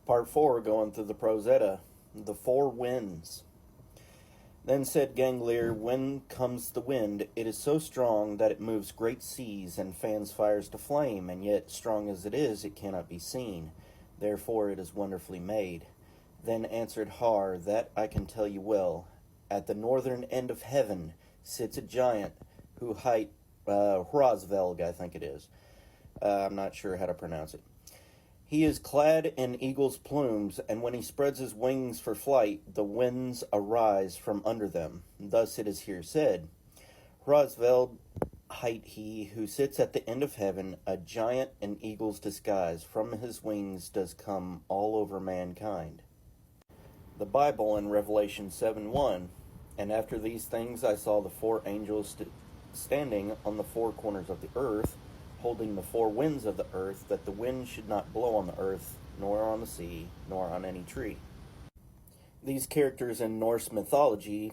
Part 4, going through the Prosetta, the four winds. Then said Ganglier, when comes the wind, it is so strong that it moves great seas and fans fires to flame, and yet, strong as it is, it cannot be seen. Therefore it is wonderfully made. Then answered Har, that I can tell you well. At the northern end of heaven sits a giant, who hight Hrosvelg, I think it is. I'm not sure how to pronounce it. He is clad in eagle's plumes, and when he spreads his wings for flight, the winds arise from under them. Thus it is here said, Hrosvelg hight he who sits at the end of heaven, a giant in eagle's disguise. From his wings does come all over mankind. The Bible in Revelation 7:1, and after these things I saw the four angels standing on the four corners of the earth, holding the four winds of the earth, that the wind should not blow on the earth, nor on the sea, nor on any tree. These characters in Norse mythology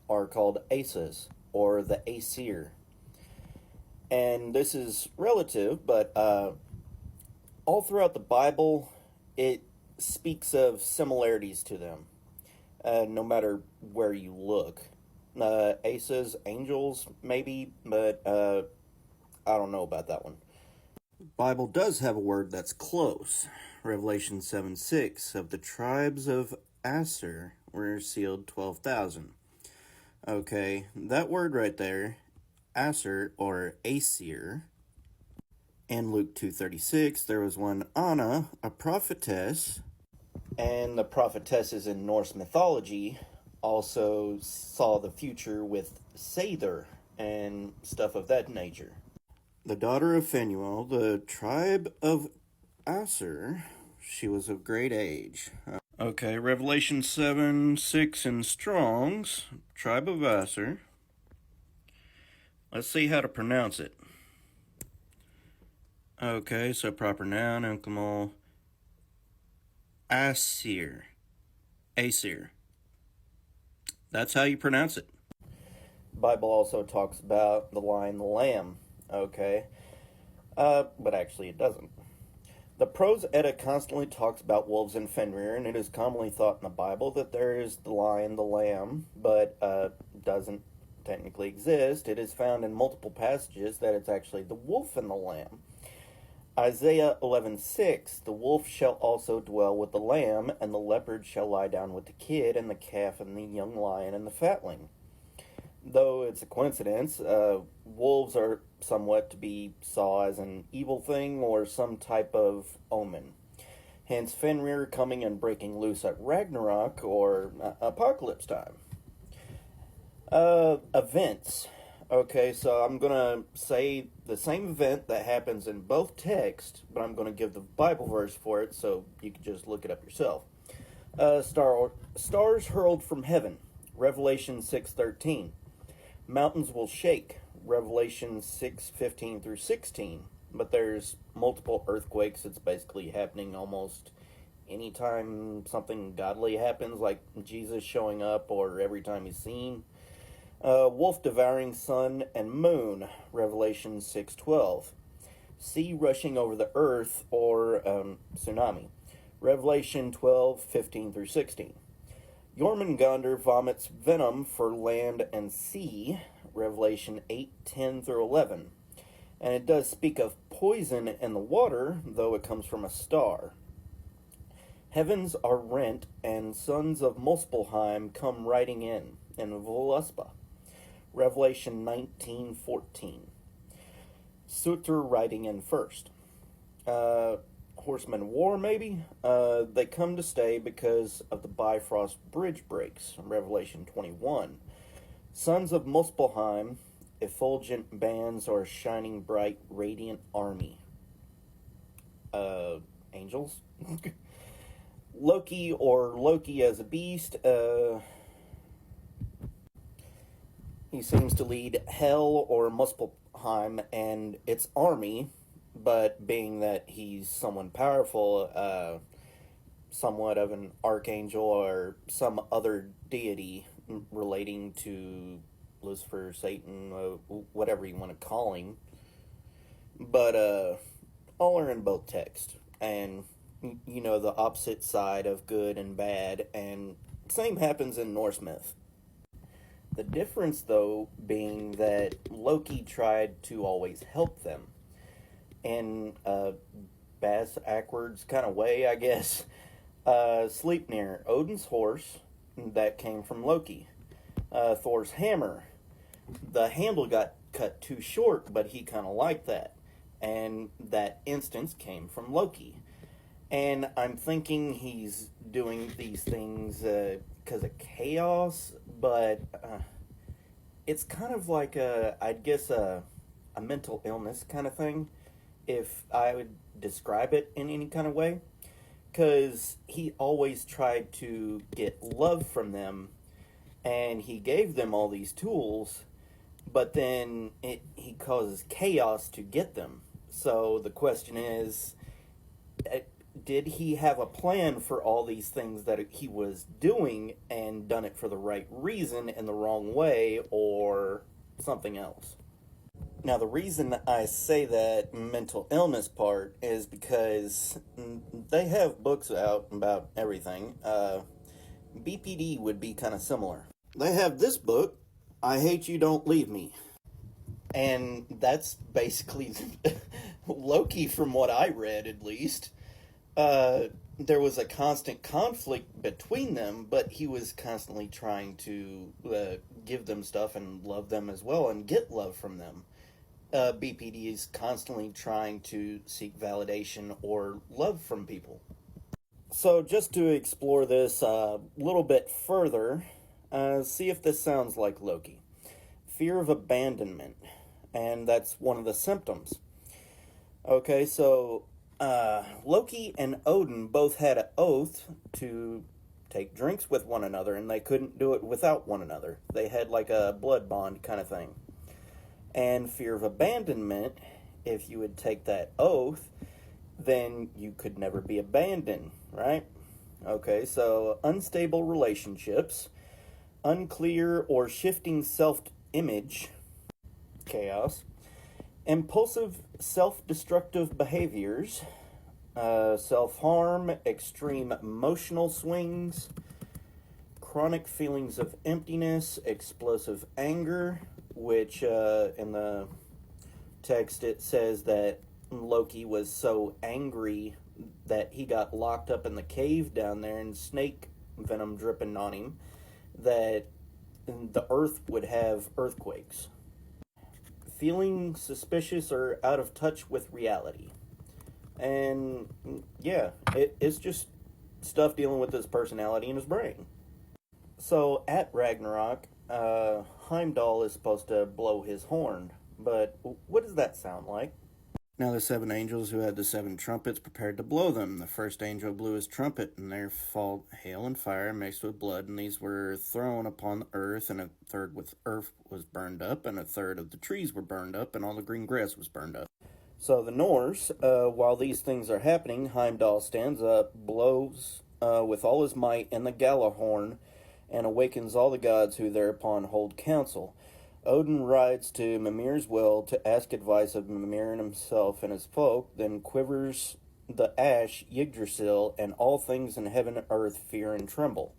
are called Asas, or the Aesir. And this is relative, but all throughout the Bible, it speaks of similarities to them, no matter where you look. Asas, angels, maybe, but I don't know about that one. The Bible does have a word that's close. Revelation 7:6, of the tribes of Aser were sealed 12,000. Okay, that word right there, Aser or Aesir. In Luke 2:36, there was one Anna, a prophetess, and the prophetesses in Norse mythology also saw the future with Seidr and stuff of that nature. The daughter of Phanuel, the tribe of Aser, she was of great age. Okay, Revelation 7:6 in Strong's, tribe of Aser. Let's see how to pronounce it. Okay, so proper noun, Uncle Aesir. Aesir. That's how you pronounce it. The Bible also talks about the lion, the lamb. Okay, but actually it doesn't. The Prose Edda constantly talks about wolves and Fenrir, and it is commonly thought in the Bible that there is the lion, the lamb, but doesn't technically exist. It is found in multiple passages that it's actually the wolf and the lamb. Isaiah 11:6, the wolf shall also dwell with the lamb, and the leopard shall lie down with the kid, and the calf and the young lion and the fatling. Though it's a coincidence, wolves are somewhat to be saw as an evil thing or some type of omen. Hence Fenrir coming and breaking loose at Ragnarok or apocalypse time. Events. Okay, so I'm going to say the same event that happens in both texts, but I'm going to give the Bible verse for it so you can just look it up yourself. Stars hurled from heaven, Revelation 6:13. Mountains will shake, Revelation 6:15 through 16. But there's multiple earthquakes. It's basically happening almost anytime something godly happens, like Jesus showing up or every time he's seen. Wolf devouring sun and moon, Revelation 6:12. Sea rushing over the earth or tsunami, Revelation 12:15 through 16. Jormungandr vomits venom for land and sea, Revelation 8:10 through 11. And it does speak of poison in the water, though it comes from a star. Heavens are rent, and sons of Muspelheim come riding in Voluspa, Revelation 19:14. Surtur riding in first. Horsemen war, maybe? They come to stay because of the Bifrost bridge breaks, Revelation 21. Sons of Muspelheim, effulgent bands or shining bright radiant army. Angels? Loki or Loki as a beast, he seems to lead Hel or Muspelheim and its army, but being that he's someone powerful, somewhat of an archangel or some other deity relating to Lucifer, Satan, whatever you want to call him. But all are in both texts, and the opposite side of good and bad, and same happens in Norse myth. The difference, though, being that Loki tried to always help them in a bass backwards kind of way, I guess. Sleipnir, Odin's horse, that came from Loki. Thor's hammer, the handle got cut too short, but he kind of liked that. And that instance came from Loki. And I'm thinking he's doing these things because of chaos, but it's kind of like I'd guess a mental illness kind of thing, if I would describe it in any kind of way. Because he always tried to get love from them, and he gave them all these tools, but then he causes chaos to get them. So the question is, did he have a plan for all these things that he was doing and done it for the right reason in the wrong way, or something else? Now, the reason I say that mental illness part is because they have books out about everything. BPD would be kind of similar. They have this book, I Hate You, Don't Leave Me. And that's basically Loki, from what I read at least. There was a constant conflict between them, but he was constantly trying to give them stuff and love them as well and get love from them. BPD is constantly trying to seek validation or love from people. So just to explore this a little bit further, see if this sounds like Loki. Fear of abandonment, and that's one of the symptoms. Okay, so Loki and Odin both had an oath to take drinks with one another, and they couldn't do it without one another. They had like a blood bond kind of thing. And fear of abandonment, if you would take that oath, then you could never be abandoned, right? Okay, so unstable relationships, unclear or shifting self-image, chaos, impulsive self-destructive behaviors, self-harm, extreme emotional swings, chronic feelings of emptiness, explosive anger, which in the text it says that Loki was so angry that he got locked up in the cave down there and snake venom dripping on him, that the earth would have earthquakes. Feeling suspicious or out of touch with reality. And yeah, it's just stuff dealing with his personality and his brain. So at Ragnarok, Heimdall is supposed to blow his horn, but what does that sound like? Now the 7 angels who had the 7 trumpets prepared to blow them. The first angel blew his trumpet, and there fell hail and fire mixed with blood, and these were thrown upon the earth, and a third with earth was burned up, and a third of the trees were burned up, and all the green grass was burned up. So the Norse, while these things are happening, Heimdall stands up, blows with all his might in the Galahorn, and awakens all the gods who thereupon hold council. Odin rides to Mimir's well to ask advice of Mimir and himself and his folk, then quivers the ash Yggdrasil, and all things in heaven and earth fear and tremble.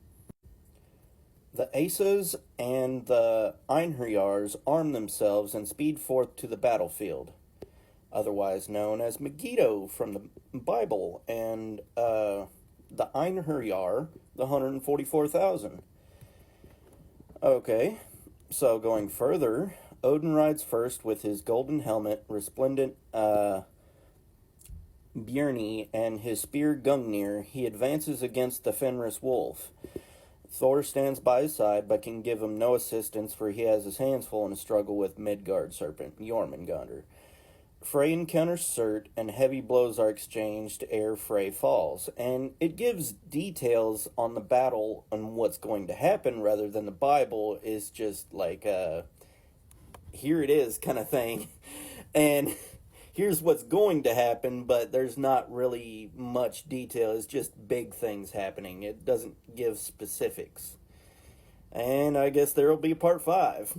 The Asas and the Einherjars arm themselves and speed forth to the battlefield, otherwise known as Megiddo from the Bible, and the Einherjar, the 144,000. Okay, so going further, Odin rides first with his golden helmet, resplendent Bjarni, and his spear Gungnir. He advances against the Fenris wolf. Thor stands by his side, but can give him no assistance, for he has his hands full in a struggle with Midgard serpent, Jormungandr. Frey encounters Surt, and heavy blows are exchanged ere Frey falls. And it gives details on the battle and what's going to happen, rather than the Bible is just like, here it is kind of thing. And here's what's going to happen, but there's not really much detail. It's just big things happening. It doesn't give specifics. And I guess there will be part 5.